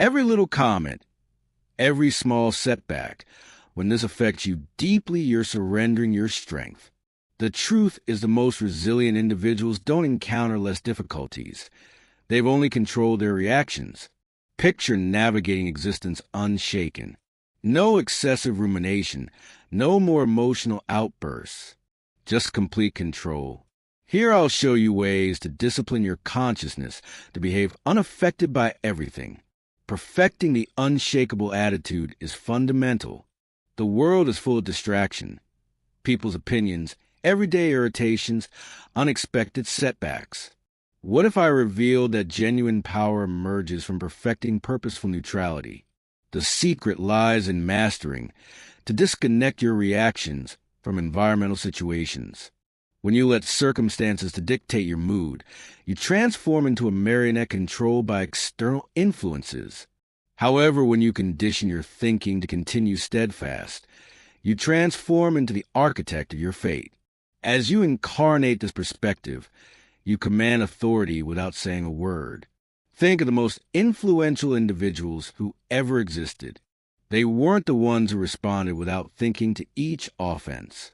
Every little comment, every small setback, when this affects you deeply, you're surrendering your strength. The truth is the most resilient individuals don't encounter less difficulties. They've only controlled their reactions. Picture navigating existence unshaken. No excessive rumination, no more emotional outbursts, just complete control. Here I'll show you ways to discipline your consciousness to behave unaffected by everything. Perfecting the unshakable attitude is fundamental. The world is full of distraction, people's opinions, everyday irritations, unexpected setbacks. What if I revealed that genuine power emerges from perfecting purposeful neutrality? The secret lies in mastering to disconnect your reactions from environmental situations. When you let circumstances to dictate your mood, you transform into a marionette controlled by external influences. However, when you condition your thinking to continue steadfast, you transform into the architect of your fate. As you incarnate this perspective, you command authority without saying a word. Think of the most influential individuals who ever existed. They weren't the ones who responded without thinking to each offense.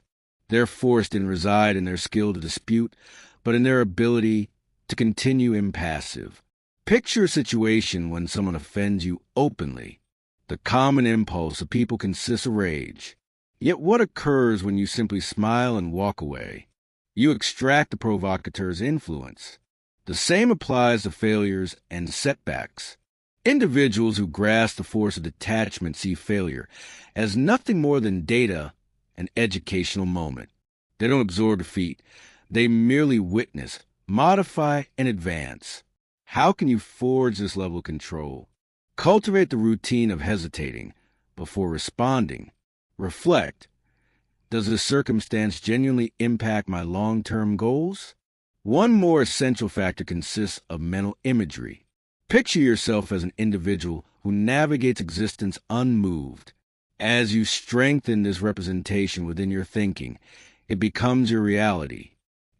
Their force didn't reside in their skill to dispute, but in their ability to continue impassive. Picture a situation when someone offends you openly. The common impulse of people consists of rage. Yet what occurs when you simply smile and walk away? You extract the provocateur's influence. The same applies to failures and setbacks. Individuals who grasp the force of detachment see failure as nothing more than data, an educational moment. They don't absorb defeat. They merely witness, modify, and advance. How can you forge this level of control? Cultivate the routine of hesitating before responding. Reflect. Does this circumstance genuinely impact my long-term goals? One more essential factor consists of mental imagery. Picture yourself as an individual who navigates existence unmoved. As you strengthen this representation within your thinking, it becomes your reality.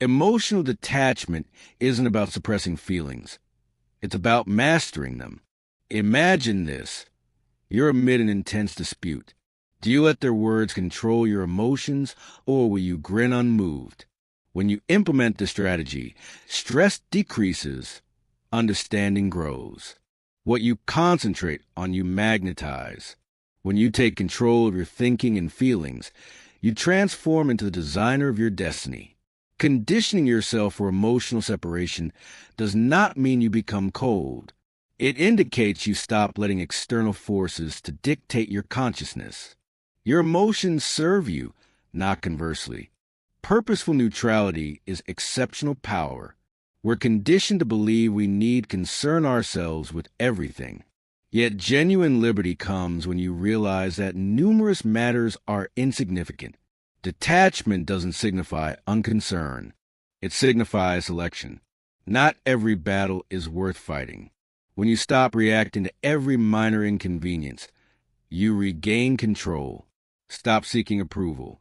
Emotional detachment isn't about suppressing feelings. It's about mastering them. Imagine this. You're amid an intense dispute. Do you let their words control your emotions, or will you grin unmoved? When you implement this strategy, stress decreases, understanding grows. What you concentrate on, you magnetize. When you take control of your thinking and feelings, you transform into the designer of your destiny. Conditioning yourself for emotional separation does not mean you become cold. It indicates you stop letting external forces to dictate your consciousness. Your emotions serve you, not conversely. Purposeful neutrality is exceptional power. We're conditioned to believe we need concern ourselves with everything. Yet genuine liberty comes when you realize that numerous matters are insignificant. Detachment doesn't signify unconcern. It signifies selection. Not every battle is worth fighting. When you stop reacting to every minor inconvenience, you regain control. Stop seeking approval.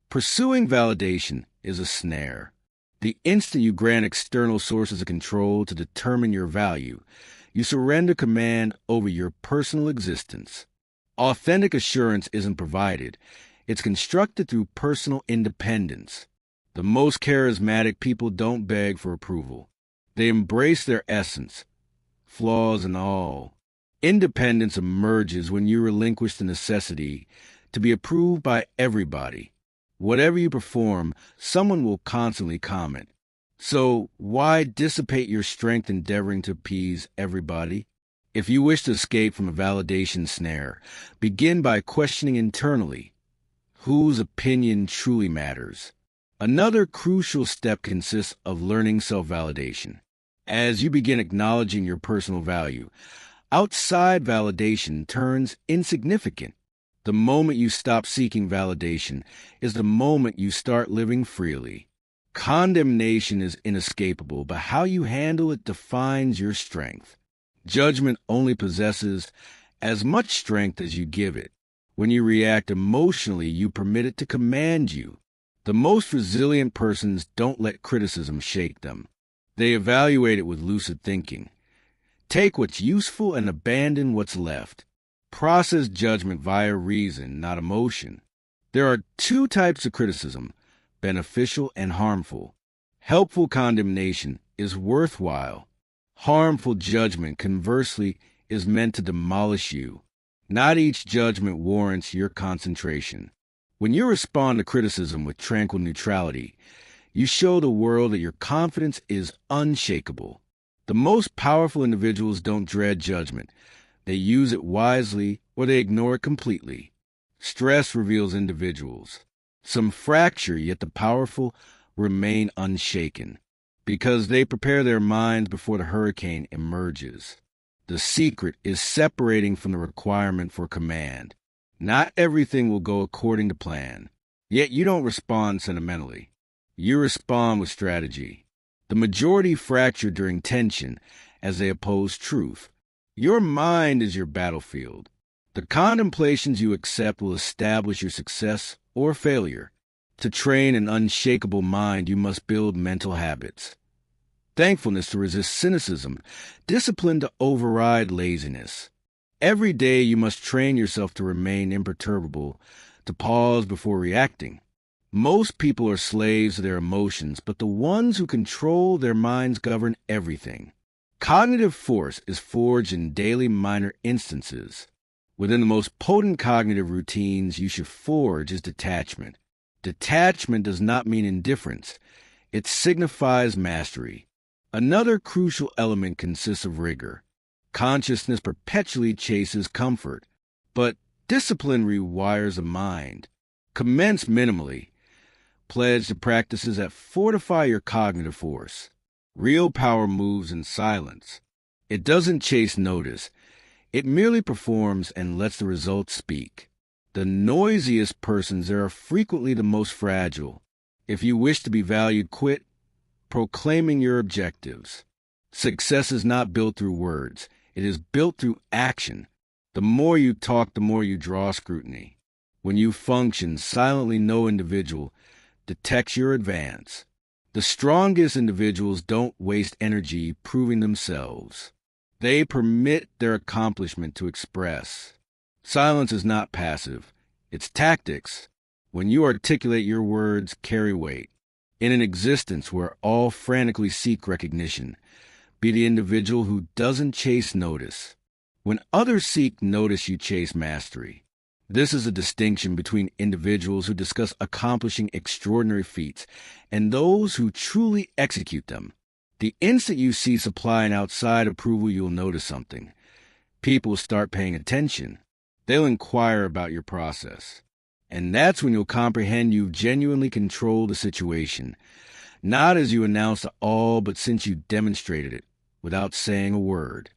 Pursuing validation is a snare. The instant you grant external sources of control to determine your value, you surrender command over your personal existence. Authentic assurance isn't provided. It's constructed through personal independence. The most charismatic people don't beg for approval. They embrace their essence, flaws and all. Independence emerges when you relinquish the necessity to be approved by everybody. Whatever you perform, someone will constantly comment. So why dissipate your strength endeavoring to appease everybody? If you wish to escape from a validation snare, begin by questioning internally whose opinion truly matters. Another crucial step consists of learning self-validation. As you begin acknowledging your personal value, outside validation turns insignificant. The moment you stop seeking validation is the moment you start living freely. Condemnation is inescapable, but how you handle it defines your strength. Judgment only possesses as much strength as you give it. When you react emotionally, you permit it to command you. The most resilient persons don't let criticism shake them. They evaluate it with lucid thinking. Take what's useful and abandon what's left. Process judgment via reason, not emotion. There are two types of criticism, beneficial and harmful. Helpful condemnation is worthwhile. Harmful judgment, conversely, is meant to demolish you. Not each judgment warrants your concentration. When you respond to criticism with tranquil neutrality, you show the world that your confidence is unshakable. The most powerful individuals don't dread judgment. They use it wisely or they ignore it completely. Stress reveals individuals. Some fracture, yet the powerful remain unshaken because they prepare their minds before the hurricane emerges. The secret is separating from the requirement for command. Not everything will go according to plan, yet you don't respond sentimentally. You respond with strategy. The majority fracture during tension as they oppose truth. Your mind is your battlefield. The contemplations you accept will establish your success or failure. To train an unshakable mind, you must build mental habits. Thankfulness to resist cynicism, discipline to override laziness. Every day you must train yourself to remain imperturbable, to pause before reacting. Most people are slaves to their emotions, but the ones who control their minds govern everything. Cognitive force is forged in daily minor instances. Within the most potent cognitive routines you should forge is detachment. Detachment does not mean indifference. It signifies mastery. Another crucial element consists of rigor. Consciousness perpetually chases comfort, but discipline rewires the mind. Commence minimally. Pledge to practices that fortify your cognitive force. Real power moves in silence. It doesn't chase notice. It merely performs and lets the results speak. The noisiest persons are frequently the most fragile. If you wish to be valued, quit proclaiming your objectives. Success is not built through words. It is built through action. The more you talk, the more you draw scrutiny. When you function silently, no individual detects your advance. The strongest individuals don't waste energy proving themselves. They permit their accomplishment to express. Silence is not passive. It's tactics. When you articulate, your words carry weight. In an existence where all frantically seek recognition, be the individual who doesn't chase notice. When others seek notice, you chase mastery. This is a distinction between individuals who discuss accomplishing extraordinary feats and those who truly execute them. The instant you see supply and outside approval, you'll notice something. People start paying attention. They'll inquire about your process. And that's when you'll comprehend you've genuinely controlled the situation, not as you announced to all, but since you demonstrated it without saying a word.